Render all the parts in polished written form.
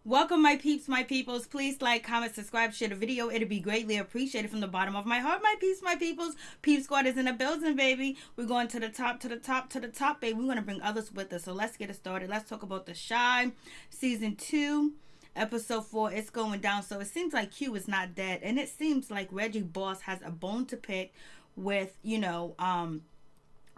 Welcome, my peeps, my peoples. Please like, comment, subscribe, share the video. It'd be greatly appreciated from the bottom of my heart, my peeps, my peoples. Peep Squad is in the building, baby. We're going to the top, to the top, to the top, baby. We're going to bring others with us. So let's get it started. Let's talk about The Shy, Season 2, Episode 4. It's going down. So it seems like Q is not dead. And it seems like Reggie Boss has a bone to pick with, with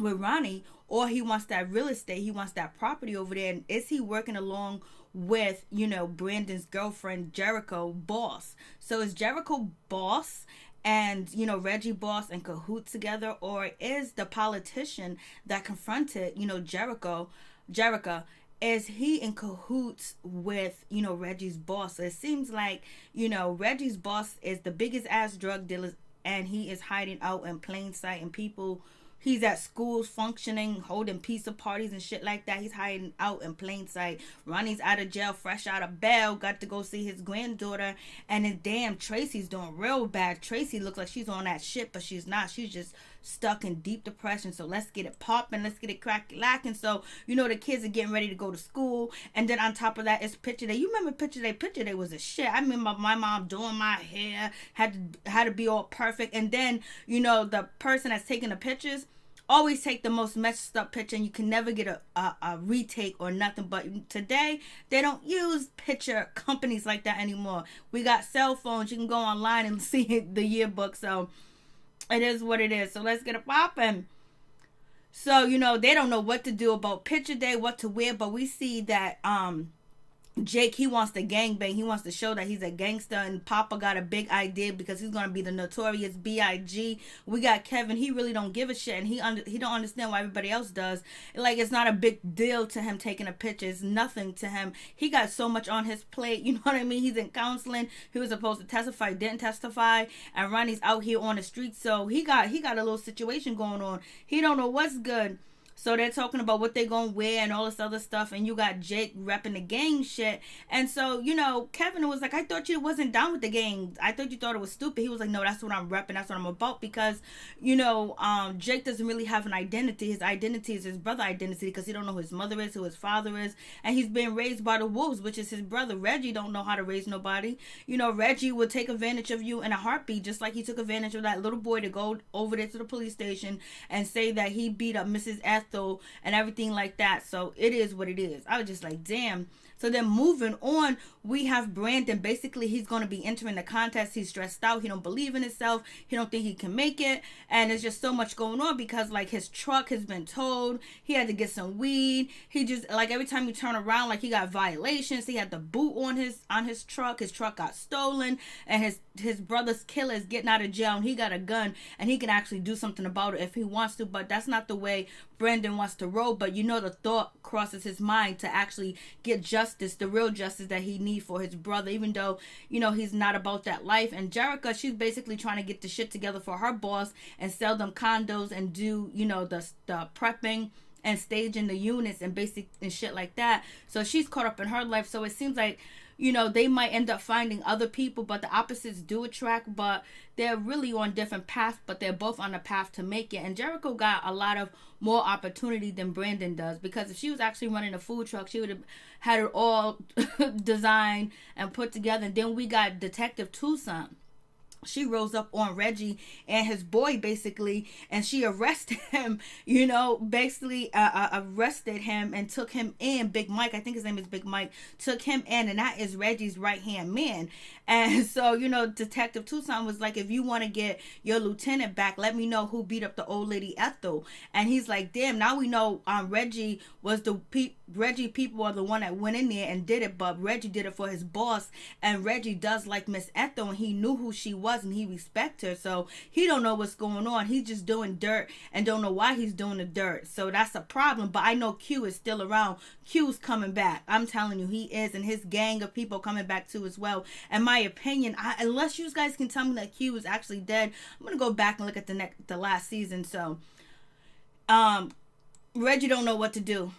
Ronnie, or he wants that real estate. He wants that property over there. And is he working along with, Brandon's girlfriend, Jericho Boss? So is Jericho Boss and, Reggie Boss in cahoots together? Or is the politician that confronted, Jericho, is he in cahoots with, Reggie's boss? So it seems like, Reggie's boss is the biggest ass drug dealer, and he is hiding out in plain sight, and he's at schools functioning, holding pizza parties and shit like that. He's hiding out in plain sight. Ronnie's out of jail, fresh out of bail, got to go see his granddaughter. And then damn, Tracy's doing real bad. Tracy looks like she's on that shit, but she's not. She's just stuck in deep depression. So let's get it popping. Let's get it crack-lacking. So, the kids are getting ready to go to school. And then on top of that, it's picture day. You remember picture day? Picture day was a shit. I remember my mom doing my hair, had to be all perfect. And then, the person that's taking the pictures always take the most messed up picture, and you can never get a retake or nothing. But today, they don't use picture companies like that anymore. We got cell phones. You can go online and see the yearbook. So it is what it is. So let's get it popping. So, they don't know what to do about picture day, what to wear. But we see that Jake, he wants to gangbang. He wants to show that he's a gangster, and Papa got a big idea because he's gonna be the notorious B.I.G. We got Kevin. He really don't give a shit, and he don't understand why everybody else does. Like, it's not a big deal to him taking a picture. It's nothing to him. He got so much on his plate. You know what I mean? He's in counseling. He was supposed to testify, didn't testify, and Ronnie's out here on the street. So he got a little situation going on. He don't know what's good. So they're talking about what they're going to wear and all this other stuff. And you got Jake repping the gang shit. And so, Kevin was like, I thought you wasn't down with the gang. I thought you thought it was stupid. He was like, no, that's what I'm repping. That's what I'm about. Because, Jake doesn't really have an identity. His identity is his brother identity, because he don't know who his mother is, who his father is. And he's been raised by the wolves, which is his brother. Reggie don't know how to raise nobody. Reggie would take advantage of you in a heartbeat, just like he took advantage of that little boy to go over there to the police station and say that he beat up Mrs. Ethel and everything like that. So it is what it is. I was just like, damn. So then moving on, we have Brandon. Basically, he's going to be entering the contest. He's stressed out. He don't believe in himself. He don't think he can make it. And there's just so much going on because, like, his truck has been towed. He had to get some weed. He just, like, every time you turn around, like, he got violations. He had the boot on his truck. His truck got stolen. And his brother's killer is getting out of jail. And he got a gun. And he can actually do something about it if he wants to. But that's not the way Brandon wants to roll. But, the thought crosses his mind to actually get justice, the real justice that he needs for his brother, even though, he's not about that life. And Jericho, she's basically trying to get the shit together for her boss and sell them condos and do, the prepping and staging the units and basic and shit like that. So she's caught up in her life. So it seems like, they might end up finding other people, but the opposites do attract, but they're really on different paths, but they're both on the path to make it. And Jericho got a lot of more opportunity than Brandon does, because if she was actually running a food truck, she would have had it all designed and put together. And then we got Detective Tucson. She rose up on Reggie and his boy, basically, and she arrested him, basically arrested him and took him in. Big Mike, I think his name is Big Mike, took him in, and that is Reggie's right-hand man. And so, Detective Tucson was like, if you want to get your lieutenant back, let me know who beat up the old lady Ethel. And he's like, damn, now we know Reggie was Reggie people are the one that went in there and did it, but Reggie did it for his boss, and Reggie does like Miss Ethel, and he knew who she was, and he respect her. So he don't know what's going on. He's just doing dirt and don't know why he's doing the dirt. So that's a problem. But I know Q is still around. Q's coming back. I'm telling you, he is, and his gang of people coming back too as well. In my opinion, unless you guys can tell me that Q is actually dead, I'm gonna go back and look at the last season. So Reggie don't know what to do.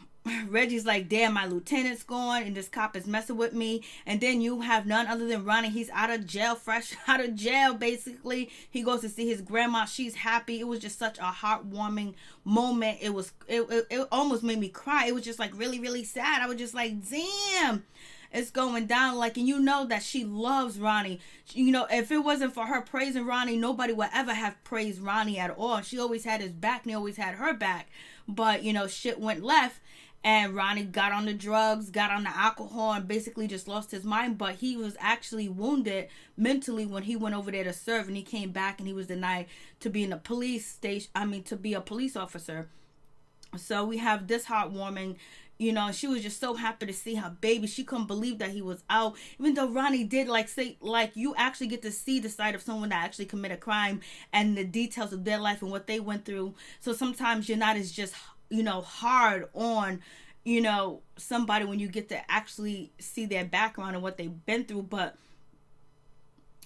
Reggie's like, damn, my lieutenant's gone and this cop is messing with me. And then you have none other than Ronnie. He's out of jail, fresh out of jail, basically. He goes to see his grandma. She's happy. It was just such a heartwarming moment. It almost made me cry. It was just like really, really sad. I was just like, damn. it's going down. Like, and you know that she loves Ronnie. You know, if it wasn't for her praising Ronnie, nobody would ever have praised Ronnie at all. She always had his back and he always had her back. But, you know, shit went left. And Ronnie got on the drugs, got on the alcohol, and basically just lost his mind. But he was actually wounded mentally when he went over there to serve, and he came back and he was denied to be in a police station. To be a police officer. So we have this heartwarming. You know, she was just so happy to see her baby. She couldn't believe that he was out. Even though Ronnie did say, you actually get to see the side of someone that actually committed a crime and the details of their life and what they went through. So sometimes you're not as just, you know, hard on, you know, somebody when you get to actually see their background and what they've been through. But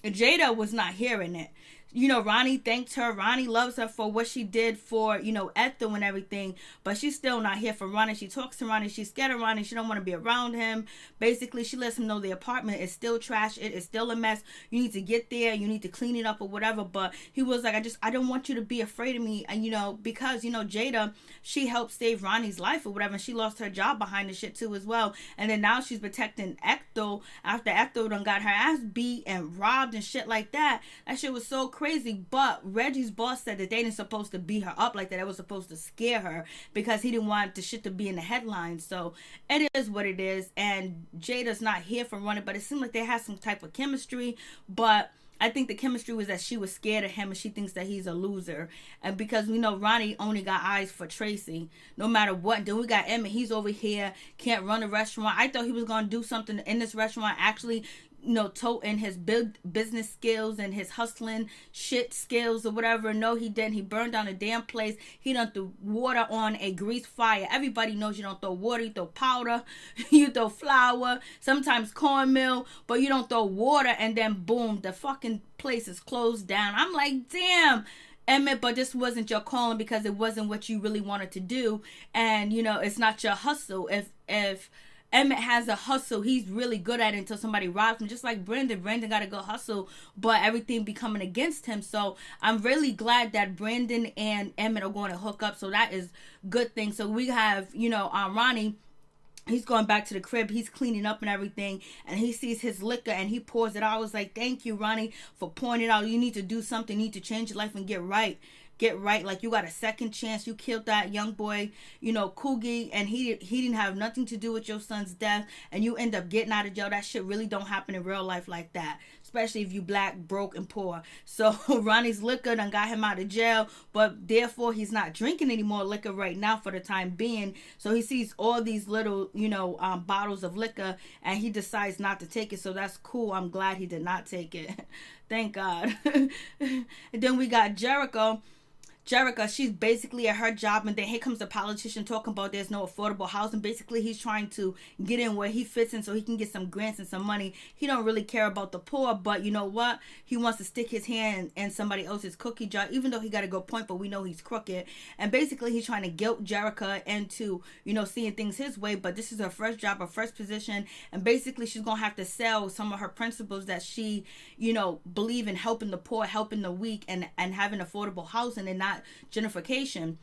Jada was not hearing it. You know, Ronnie thanked her. Ronnie loves her for what she did for, you know, Ethel and everything. But she's still not here for Ronnie. She talks to Ronnie. She's scared of Ronnie. She don't want to be around him. Basically, she lets him know the apartment is still trash. It is still a mess. You need to get there. You need to clean it up or whatever. But he was like, I don't want you to be afraid of me. And, you know, because, you know, Jada, she helped save Ronnie's life or whatever. And she lost her job behind the shit too as well. And then now she's protecting Ethel after Ethel done got her ass beat and robbed and shit like that. That shit was so crazy. But Reggie's boss said that they didn't supposed to beat her up like that. It was supposed to scare her because he didn't want the shit to be in the headlines. So it is what it is. And Jada's not here for Ronnie, but it seemed like they had some type of chemistry. But I think the chemistry was that she was scared of him and she thinks that he's a loser. And because we know Ronnie only got eyes for Tracy, no matter what. Then we got Emmett. He's over here, can't run a restaurant. I thought he was going to do something in this restaurant, actually, you know, toting his business skills and his hustling shit skills or whatever. No, he didn't. He burned down a damn place. He done threw water on a grease fire. Everybody knows you don't throw water. You throw powder. You throw flour. Sometimes cornmeal. But you don't throw water and then boom, the fucking place is closed down. I'm like, damn, Emmett, but this wasn't your calling because it wasn't what you really wanted to do. And, you know, it's not your hustle. If Emmett has a hustle, he's really good at it until somebody robs him. Just like Brandon got a good hustle, but everything be coming against him. So I'm really glad that Brandon and Emmett are going to hook up. So that is good thing. So we have, you know, Ronnie. He's going back to the crib. He's cleaning up and everything. And he sees his liquor and he pours it out. I was like, thank you, Ronnie, for pouring it out. You need to do something. You need to change your life and get right. Get right. Like, you got a second chance. You killed that young boy, you know, Coogie, and he didn't have nothing to do with your son's death, and you end up getting out of jail. That shit really don't happen in real life like that, especially if you black, broke, and poor. So Ronnie's liquor done got him out of jail, but therefore he's not drinking any more liquor right now for the time being. So he sees all these little, you know, bottles of liquor, and he decides not to take it. So that's cool. I'm glad he did not take it. Thank God. And then we got Jericho, she's basically at her job, and then here comes the politician talking about there's no affordable housing. Basically, he's trying to get in where he fits in so he can get some grants and some money. He don't really care about the poor, but you know what? He wants to stick his hand in somebody else's cookie jar, even though he got a good point, but we know he's crooked. And basically, he's trying to guilt Jerica into, you know, seeing things his way, but this is her first job, her first position, and basically she's going to have to sell some of her principles that she, you know, believe in helping the poor, helping the weak, and having affordable housing and not gentrification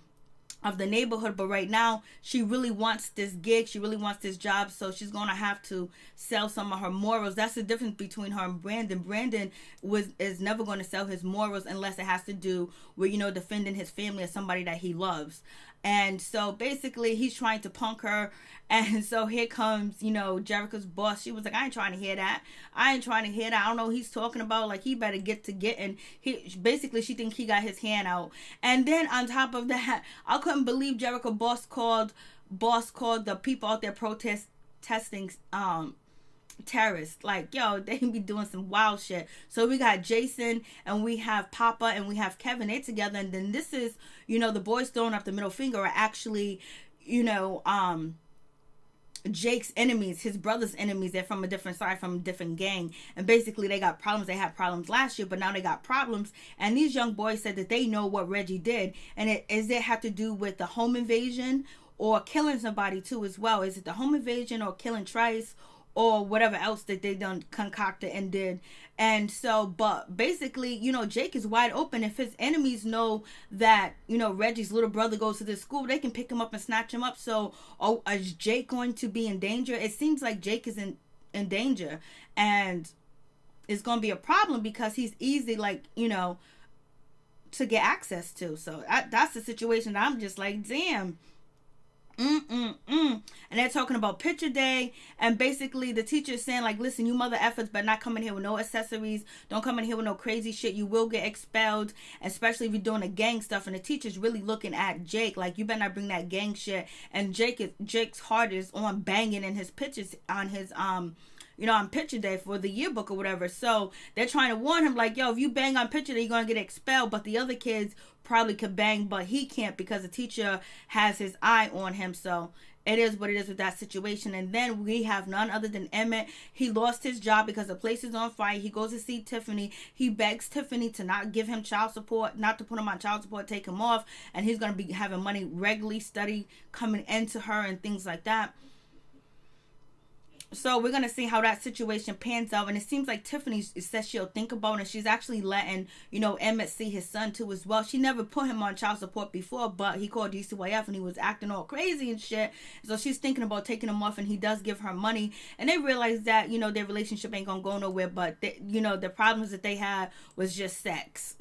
of the neighborhood. But right now she really wants this gig, she really wants this job, so she's gonna have to sell some of her morals. That's the difference between her and Brandon is never going to sell his morals unless it has to do with, you know, defending his family as somebody that he loves. And so basically he's trying to punk her. And so here comes, you know, Jericho's boss. She was like, I ain't trying to hear that. I don't know what he's talking about. Like, he better get to getting. Basically, she thinks he got his hand out. And then on top of that, I couldn't believe Jericho boss called the people out there protesting terrorists. Like, yo, they be doing some wild shit. So we got Jason and we have Papa and we have Kevin. They together. And then this is, you know, the boys throwing up the middle finger are actually, you know, Jake's enemies, his brother's enemies. They're from a different side, from a different gang, and basically they got problems. They had problems last year, but now they got problems. And these young boys said that they know what Reggie did, and it have to do with the home invasion or killing somebody too as well. Is it the home invasion or killing Trice or whatever else that they done concocted and did? And so, but basically, you know, Jake is wide open. If his enemies know that, you know, Reggie's little brother goes to this school, they can pick him up and snatch him up. So, is Jake going to be in danger? It seems like Jake is in in danger, and it's gonna be a problem because he's easy, like, to get access to. So that's the situation that I'm just like, damn. And they're talking about picture day, and basically the teacher is saying, like, listen, you mother efforts better not come in here with no accessories, don't come in here with no crazy shit, you will get expelled, especially if you're doing the gang stuff. And the teacher's really looking at Jake like, you better not bring that gang shit. And Jake's heart is on banging in his pictures on his on picture day for the yearbook or whatever. So they're trying to warn him, like, yo, if you bang on picture day, you're gonna get expelled. But the other kids probably could bang, but he can't because the teacher has his eye on him. So it is what it is with that situation. And then we have none other than Emmett. He lost his job because the place is on fire. He goes to see Tiffany. He begs Tiffany to not give him child support, not to put him on child support, take him off, and he's going to be having money regularly, study coming into her and things like that. So we're going to see how that situation pans out. And it seems like Tiffany says she'll think about it. And she's actually letting, Emmett see his son too as well. She never put him on child support before, but he called DCYF and he was acting all crazy and shit. So she's thinking about taking him off, and he does give her money. And they realize that, their relationship ain't going to go nowhere. But, the problems that they had was just sex.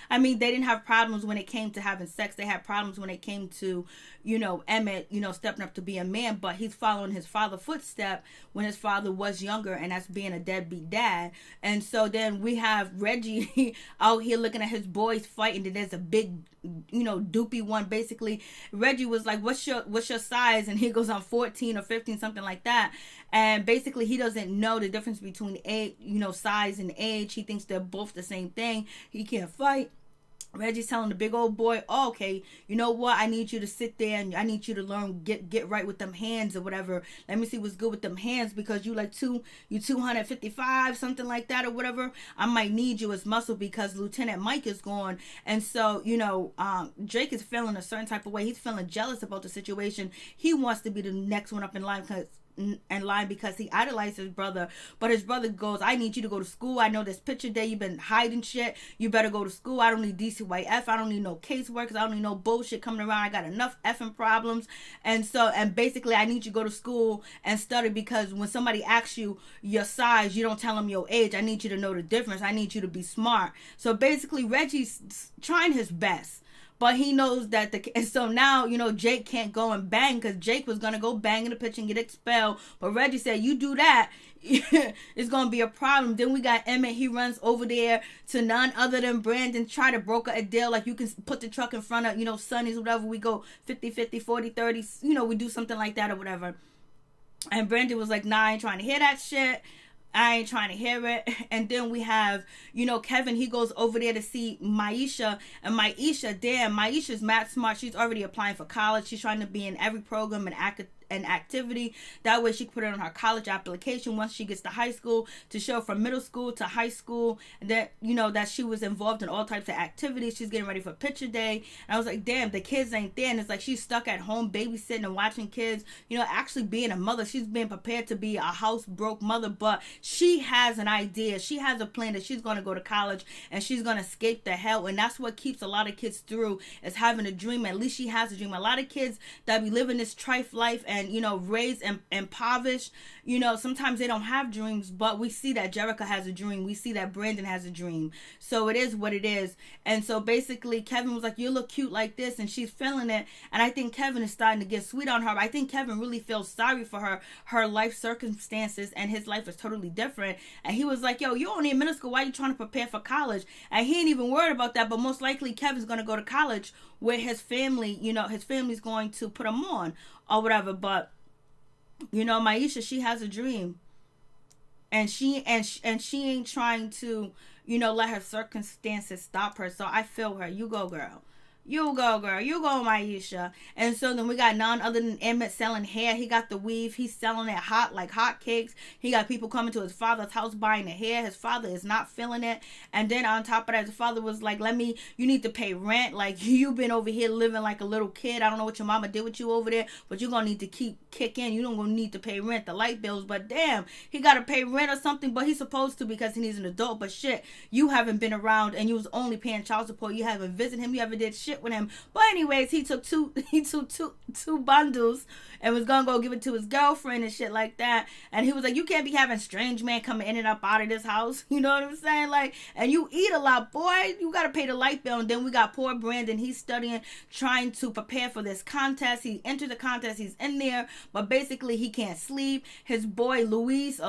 I mean, they didn't have problems when it came to having sex. They had problems when it came to, Emmett, stepping up to be a man. But he's following his father's footstep when his father was younger, and that's being a deadbeat dad. And so then we have Reggie out here looking at his boys fighting, and there's a big, doopy one. Basically, Reggie was like, what's your size? And he goes on 14 or 15, something like that. And basically he doesn't know the difference between age, size and age. He thinks they're both the same thing. He can't fight. Reggie's telling the big old boy, oh, okay, you know what? I need you to sit there and I need you to learn, get right with them hands or whatever. Let me see what's good with them hands, because you 255, something like that or whatever. I might need you as muscle because Lieutenant Mike is gone. And so, Jake is feeling a certain type of way. He's feeling jealous about the situation. He wants to be the next one up in line because he idolized his brother. But his brother goes, I need you to go to school. I know this picture day you've been hiding shit. You better go to school. I don't need DCYF. I don't need no caseworkers. I don't need no bullshit coming around. I got enough effing problems. And basically I need you to go to school and study, because when somebody asks you your size, you don't tell them your age. I need you to know the difference. I need you to be smart. So basically Reggie's trying his best. But he knows that and so now, Jake can't go and bang, because Jake was going to go bang in the pitch and get expelled. But Reggie said, you do that, it's going to be a problem. Then we got Emmett. He runs over there to none other than Brandon, try to broker a deal. Like, you can put the truck in front of, Sonny's, whatever. We go 50-50, 40-30, we do something like that or whatever. And Brandon was like, nah, I ain't trying to hear that shit. I ain't trying to hear it. And then we have, Kevin, he goes over there to see Maisha. And Maisha's mad smart. She's already applying for college. She's trying to be in every program and activity. That way she can put it on her college application once she gets to high school, to show from middle school to high school that, that she was involved in all types of activities. She's getting ready for picture day. And I was like, damn, the kids ain't there. And it's like she's stuck at home babysitting and watching kids, actually being a mother. She's being prepared to be a house broke mother, but she has an idea. She has a plan that she's going to go to college and she's going to escape the hell. And that's what keeps a lot of kids through, is having a dream. At least she has a dream. A lot of kids that be living this trife life and raised and impoverished, sometimes they don't have dreams. But we see that Jerica has a dream. We see that Brandon has a dream. So it is what it is. And so basically Kevin was like, you look cute like this, and she's feeling it. And I think Kevin is starting to get sweet on her. I think Kevin really feels sorry for her life circumstances, and his life is totally different. And he was like, yo, you're only in middle school, why are you trying to prepare for college? And he ain't even worried about that. But most likely Kevin's going to go to college where his family, his family's going to put him on or whatever. But Maisha, she has a dream, and she ain't trying to let her circumstances stop her. So I feel her. You go, girl. You go, girl. You go, Maisha. And so then we got none other than Emmett selling hair. He got the weave. He's selling it hot like hotcakes. He got people coming to his father's house buying the hair. His father is not feeling it. And then on top of that, his father was like, you need to pay rent. Like, you've been over here living like a little kid. I don't know what your mama did with you over there, but you're going to need to kick in. You don't gonna need to pay rent, the light bills. But damn, he got to pay rent or something, but he's supposed to because he's an adult. But shit, you haven't been around and you was only paying child support. You haven't visited him. You haven't did shit shit with him. But anyways, he took two bundles and was gonna go give it to his girlfriend and shit like that. And he was like, you can't be having strange men coming in and up out of this house. You know what I'm saying? Like, and you eat a lot, boy. You gotta pay the light bill. And then we got poor Brandon. He's studying, trying to prepare for this contest. He entered the contest. He's in there, but basically he can't sleep. His boy Louis,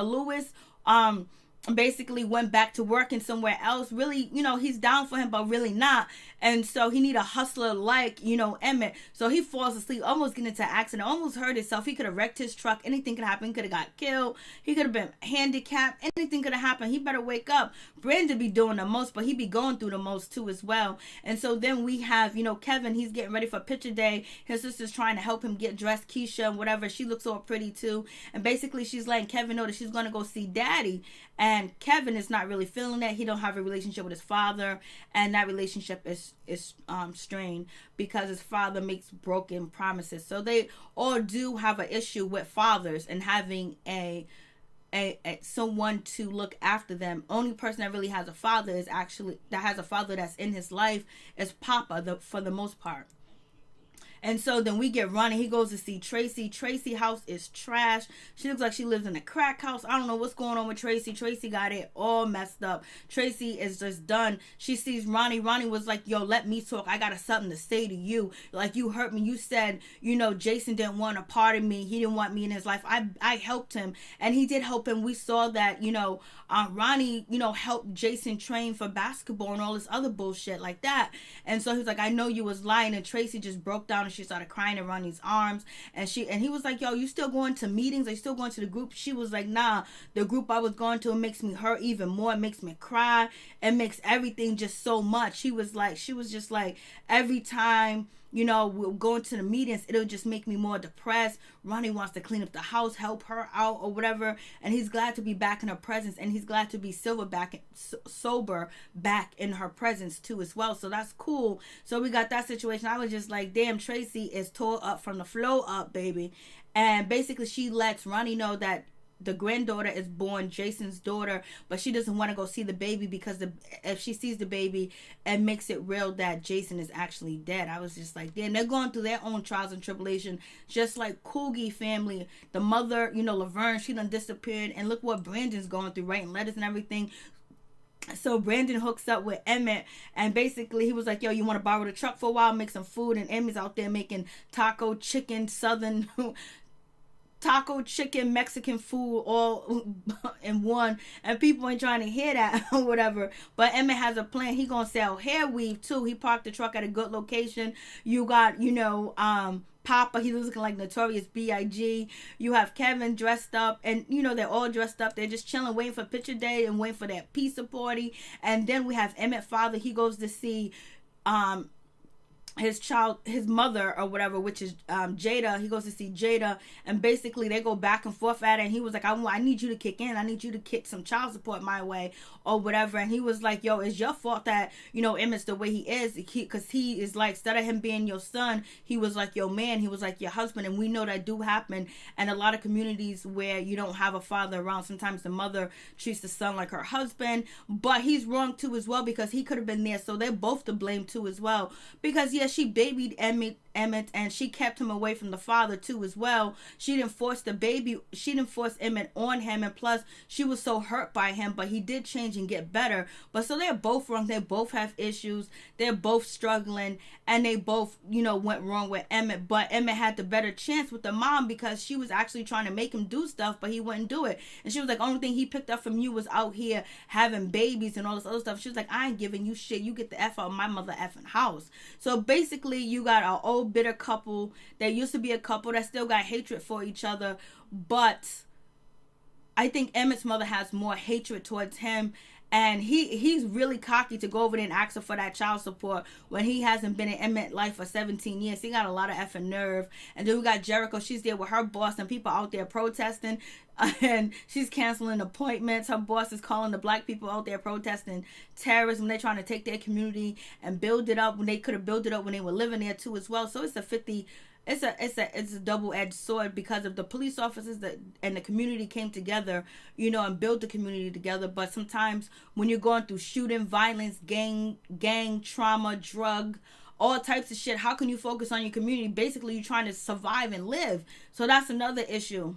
basically went back to working somewhere else. Really, you know, he's down for him, but really not. And so he need a hustler like, you know, Emmett. So he falls asleep, almost getting into an accident, almost hurt himself. He could have wrecked his truck. Anything could happen. He could have got killed. He could have been handicapped. Anything could have happened. He better wake up. Brandon be doing the most, but he be going through the most too as well. And so then we have, you know, Kevin. He's getting ready for picture day. His sister's trying to help him get dressed. Keisha and whatever. She looks all pretty too. And basically she's letting Kevin know that she's going to go see daddy. And Kevin is not really feeling that. He don't have a relationship with his father, and that relationship is strained because his father makes broken promises. So they all do have an issue with fathers and having a someone to look after them. Only person that really has a father is actually that has a father that's in his life is Papa, for the most part. And so then we get Ronnie. He goes to see Tracy. Tracy house is trash. She looks like she lives in a crack house. I don't know what's going on with Tracy. Tracy got it all messed up. Tracy is just done. She sees Ronnie. Ronnie was like, yo, let me talk. I got something to say to you. Like, you hurt me. You said, you know, Jason didn't want a part of me. He didn't want me in his life. I helped him. And he did help him. We saw that, you know, Ronnie, you know, helped Jason train for basketball and all this other bullshit like that. And so he was like, I know you was lying. And Tracy just broke down and she started crying in Ronnie's arms. And he was like, yo, you still going to meetings? Are you still going to the group? She was like, nah, the group I was going to, it makes me hurt even more. It makes me cry. It makes everything just so much. She was just like, every time, you know, we're going to the meetings, it'll just make me more depressed. Ronnie wants to clean up the house, help her out or whatever. And he's glad to be back in her presence. And he's glad to be sober back in her presence too as well. So that's cool. So we got that situation. I was just like, damn, Tracy is tore up from the flow up, baby. And basically she lets Ronnie know that the granddaughter is born, Jason's daughter, but she doesn't want to go see the baby because if she sees the baby, it makes it real that Jason is actually dead. I was just like, damn, they're going through their own trials and tribulation, just like Coogie family. The mother, you know, Laverne, she done disappeared, and look what Brandon's going through, writing letters and everything. So Brandon hooks up with Emmett, and basically he was like, yo, you want to borrow the truck for a while, make some food? And Emmett's out there making taco, chicken, southern taco, chicken, Mexican food all in one, and people ain't trying to hear that or whatever. But Emmett has a plan. He gonna sell hair weave too. He parked the truck at a good location. You got, you know, Papa, he was looking like Notorious B.I.G. You have Kevin dressed up, and you know, they're all dressed up. They're just chilling, waiting for picture day and waiting for that pizza party. And then we have Emmett's father. He goes to see his mother or whatever, which is Jada. He goes to see Jada, and basically they go back and forth at it. And he was like, I need you to kick in. I need you to kick some child support my way or whatever. And he was like, yo, it's your fault that, you know, Emmett's the way he is, because he is like, instead of him being your son, he was like your man. He was like your husband. And we know that do happen. And a lot of communities where you don't have a father around, sometimes the mother treats the son like her husband. But he's wrong too as well, because he could have been there. So they're both to blame too as well, because yeah, she babied Emmett, and she kept him away from the father too as well. She didn't force Emmett on him, and plus she was so hurt by him, but he did change and get better. But so they're both wrong. They both have issues. They're both struggling, and they both, you know, went wrong with Emmett. But Emmett had the better chance with the mom, because she was actually trying to make him do stuff, but he wouldn't do it. And she was like, only thing he picked up from you was out here having babies and all this other stuff. She was like, I ain't giving you shit. You get the F out of my mother effing house. So basically you got an old bitter couple. There used to be a couple that still got hatred for each other, but I think Emmett's mother has more hatred towards him, and he's really cocky to go over there and ask her for that child support when he hasn't been in Emmett's life for 17 years. He got a lot of effing nerve. And then we got Jericho. She's there with her boss, and people out there protesting, and she's canceling appointments. Her boss is calling the black people out there protesting terrorism. They're trying to take their community and build it up when they could have built it up when they were living there too as well. So it's a double-edged sword, because of the police officers and the community came together, you know, and built the community together. But sometimes when you're going through shooting, violence, gang trauma, drug all types of shit. How can you focus on your community? Basically, you're trying to survive and live. So that's another issue.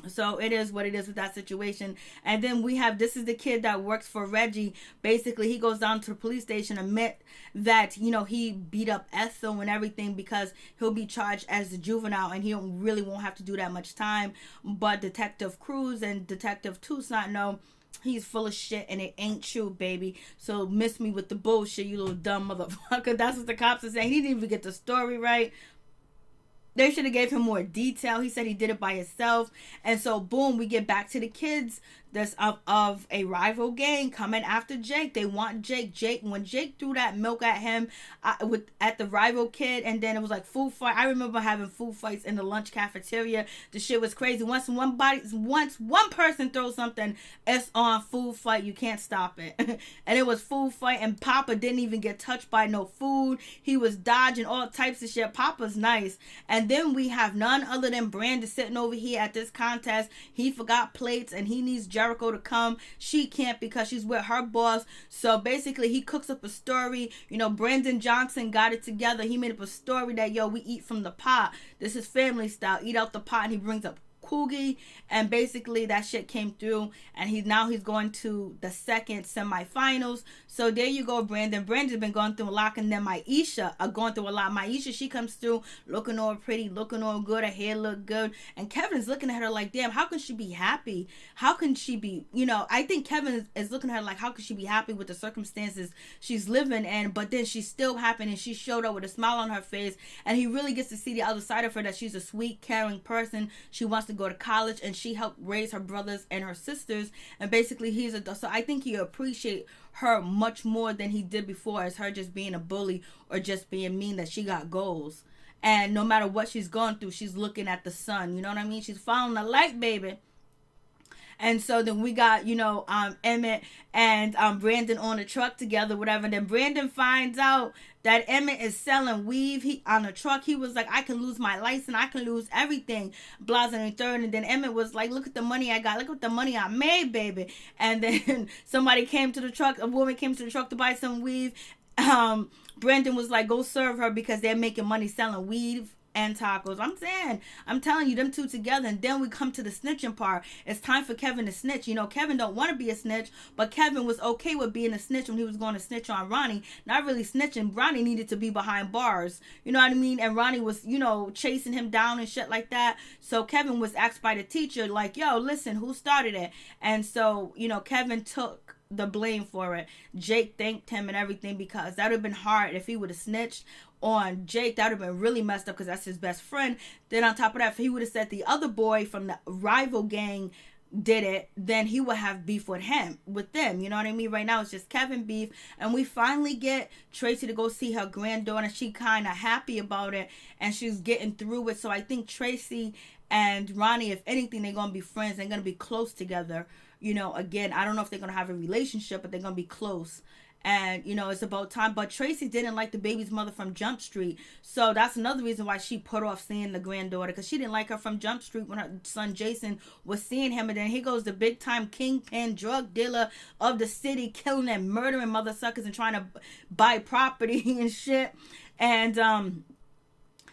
So it is what it is with that situation. And then we have, this is the kid that works for Reggie. Basically, he goes down to the police station, admit that, you know, he beat up Ethel and everything, because he'll be charged as a juvenile and he really won't have to do that much time. But Detective Cruz and Detective Toussaint know he's full of shit and it ain't true, baby. So miss me with the bullshit, you little dumb motherfucker. That's what the cops are saying. He didn't even get the story right. They should have gave him more detail. He said he did it by himself. And so, boom, we get back to the kids that's of a rival gang coming after Jake. They want Jake. When Jake threw that milk at him at the rival kid, and then it was like food fight. I remember having food fights in the lunch cafeteria. The shit was crazy. Once one person throws something, it's on food fight. You can't stop it. And it was food fight, and Papa didn't even get touched by no food. He was dodging all types of shit. Papa's nice. And then we have none other than Brandon sitting over here at this contest. He forgot plates and he needs Jericho to come. She can't because she's with her boss. So basically he cooks up a story. You know, Brandon Johnson got it together. He made up a story that, yo, we eat from the pot. This is family style. Eat out the pot. And he brings up Coogie, and basically that shit came through, and he's going to the second semifinals. So there you go, Brandon. Brandon's been going through a lot, and then Maisha are going through a lot. Maisha, she comes through looking all pretty, looking all good, her hair look good, and Kevin's looking at her like, damn, how can she be happy? How can she be, you know, I think Kevin is looking at her like, how can she be happy with the circumstances she's living in? But then she's still happy, and she showed up with a smile on her face, and he really gets to see the other side of her, that she's a sweet, caring person. She wants to go to college, and she helped raise her brothers and her sisters, and basically so I think he appreciate her much more than he did before, as her just being a bully or just being mean, that she got goals, and no matter what she's going through, she's looking at the sun, you know what I mean? She's following the light, baby. And so then we got, you know, Emmett and Brandon on the truck together, whatever. Then Brandon finds out that Emmett is selling weave on the truck. He was like, I can lose my license. I can lose everything. Blah, and third. And then Emmett was like, look at the money I got. Look at the money I made, baby. And then somebody came to the truck. A woman came to the truck to buy some weave. Brandon was like, go serve her because they're making money selling weave and tacos. I'm telling you, them two together. And then we come to the snitching part. It's time for Kevin to snitch. You know, Kevin don't want to be a snitch, but Kevin was okay with being a snitch when he was going to snitch on Ronnie. Not really snitching. Ronnie needed to be behind bars. You know what I mean? And Ronnie was, you know, chasing him down and shit like that. So Kevin was asked by the teacher, like, yo, listen, who started it? And so, you know, Kevin took the blame for it. Jake thanked him and everything, because that would have been hard if he would have snitched on Jake. That would have been really messed up, because that's his best friend. Then on top of that, if he would have said the other boy from the rival gang did it, then he would have beef with them. You know what I mean? Right now it's just Kevin beef. And we finally get Tracy to go see her granddaughter. She kind of happy about it, and she's getting through it. So I think Tracy and Ronnie, if anything, they're gonna be friends. They're gonna be close together. You know, again, I don't know if they're gonna have a relationship, but they're gonna be close. And, you know, it's about time. But Tracy didn't like the baby's mother from Jump Street. So that's another reason why she put off seeing the granddaughter. Because she didn't like her from Jump Street when her son Jason was seeing him. And then here goes the big time kingpin drug dealer of the city, killing and murdering mother suckers and trying to buy property and shit. And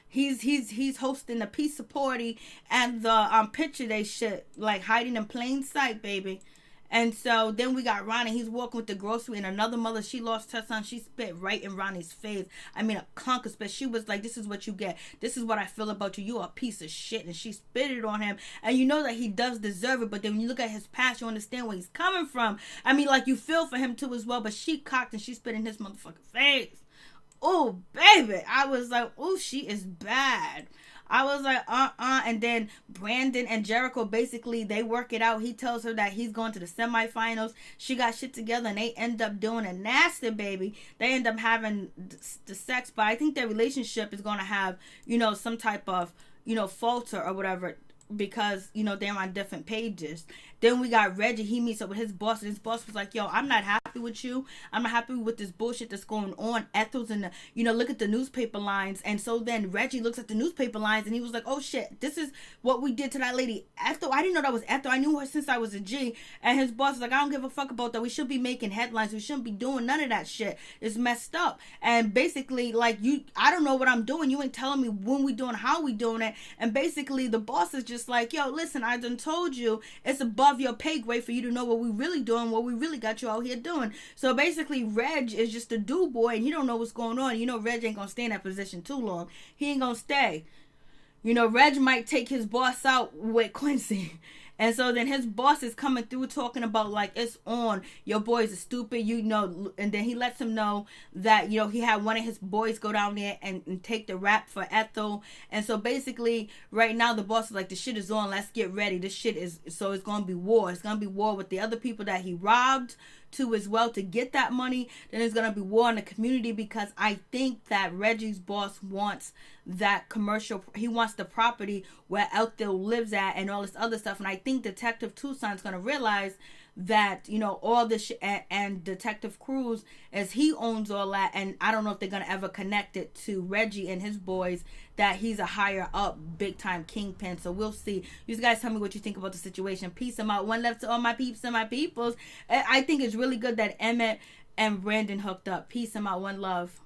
he's hosting the pizza party and the picture they shit, like hiding in plain sight, baby. And so then we got Ronnie. He's walking with the grocery, and another mother, she lost her son. She spit right in Ronnie's face. I mean, a clunk of spit. She was like, this is what you get. This is what I feel about you. You're a piece of shit. And she spit it on him. And you know that he does deserve it. But then when you look at his past, you understand where he's coming from. I mean, like, you feel for him too as well. But she cocked and she spit in his motherfucking face. Oh, baby. I was like, oh, she is bad. I was like, and then Brandon and Jericho, basically, they work it out. He tells her that he's going to the semifinals. She got shit together, and they end up doing a nasty, baby. They end up having the sex, but I think their relationship is going to have, you know, some type of, you know, falter or whatever. because, you know, they're on different pages. Then we got Reggie. He meets up with his boss, and his boss was like, yo, I'm not happy with you. I'm not happy with this bullshit that's going on. Ethel's in the, you know, look at the newspaper lines. And so then Reggie looks at the newspaper lines, and he was like, oh shit, this is what we did to that lady Ethel. I didn't know that was Ethel. I knew her since I was a G. And his boss was like, I don't give a fuck about that. We should be making headlines. We shouldn't be doing none of that shit. It's messed up. And basically, like, I don't know what I'm doing. You ain't telling me when we doing, how we doing it. And basically the boss is just like, yo, listen, I done told you it's above your pay grade for you to know what we really doing, what we really got you out here doing. So basically Reg is just a do boy, and he don't know what's going on. You know, Reg ain't gonna stay in that position too long. He ain't gonna stay. You know, Reg might take his boss out with Quincy. And so then his boss is coming through talking about, like, it's on. Your boys are stupid, you know. And then he lets him know that, you know, he had one of his boys go down there and take the rap for Ethel. And so basically right now the boss is like, the shit is on. Let's get ready. This shit is, so it's going to be war. It's going to be war with the other people that he robbed to as well to get that money. Then there's going to be war in the community, because I think that Reggie's boss wants that commercial, he wants the property where Ethel lives at and all this other stuff. And I think Detective Tucson's going to realize that, you know, all this shit, and Detective Cruz, as he owns all that, and I don't know if they're going to ever connect it to Reggie and his boys, that he's a higher up big time kingpin. So we'll see. You guys tell me what you think about the situation. Peace. I'm out. One love to all my peeps and my peoples. I think it's really good that Emmett and Brandon hooked up. Peace. I'm out. One love.